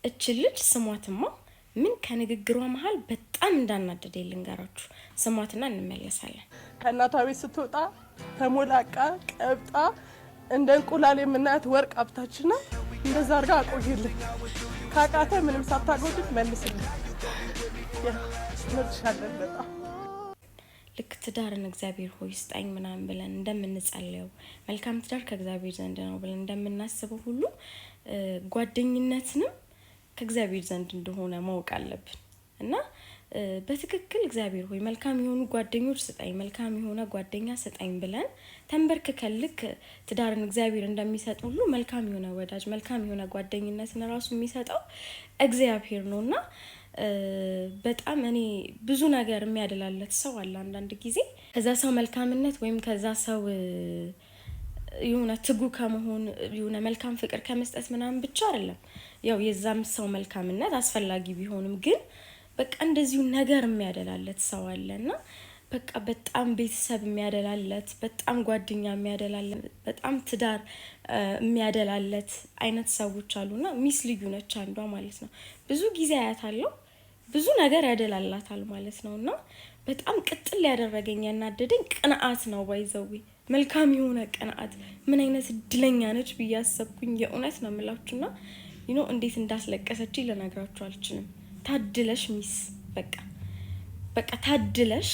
እች ልጅ ስሟትማ ምን ከንግግሯ መሃል በጣም እንዳናደደኝ ልንገራችሁ። ስሟትና እንመለሳለን። ከእናቷ ቤት ስትወጣ ተሞላቃ ቀብጣ እንደ እንቁላል የምናያት ወርቅ አብታችና እንደዛ አድርጋ አቆይልኝ። ካቃተ ምንም ሳታጎድል መልስልኝ። እንወድሻለን በጣም። ልክ ትዳርን እግዚአብሔር ሆይ ስጠኝ ምናምን ብለን እንደምንጸልየው መልካም ትዳር ከእግዚአብሔር ዘንድ ነው ብለን እንደምናስበው ሁሉ ጓደኝነትንም ከእግዚአብሔር ዘንድ እንደሆነ ማወቅ አለብን እና በትክክል እግዚአብሔር ሆይ መልካም የሆኑ ጓደኞች ስጠኝ፣ መልካም የሆነ ጓደኛ ስጠኝ ብለን ተንበርክከን ልክ ትዳርን እግዚአብሔር እንደሚሰጥ ሁሉ መልካም የሆነ ወዳጅ፣ መልካም የሆነ ጓደኝነትን ራሱ የሚሰጠው እግዚአብሔር ነውና በጣም እኔ ብዙ ነገር የሚያደላለት ሰው አለ አንዳንድ ጊዜ ከዛ ሰው መልካምነት ወይም ከዛ ሰው የሆነ ትጉ ከመሆን የሆነ መልካም ፍቅር ከመስጠት ምናምን ብቻ አይደለም። ያው የዛም ሰው መልካምነት አስፈላጊ ቢሆንም ግን በቃ እንደዚሁ ነገር የሚያደላለት ሰው አለና በቃ በጣም ቤተሰብ የሚያደላለት፣ በጣም ጓደኛ የሚያደላለት፣ በጣም ትዳር የሚያደላለት አይነት ሰዎች አሉና ሚስ ልዩ ነች አንዷ ማለት ነው። ብዙ ጊዜ አያታለሁ ብዙ ነገር ያደላላታል ማለት ነውና በጣም ቅጥል ያደረገኝ ያናደደኝ ቅንዓት ነው። ባይዘዊ መልካም የሆነ ቅንዓት ምን አይነት እድለኛ ነች ብዬ አሰብኩኝ። የእውነት ነው የምላችሁና እንዴት እንዳስለቀሰችኝ ልነግራችሁ አልችልም። ታድለሽ ሚስ በቃ ታድለሽ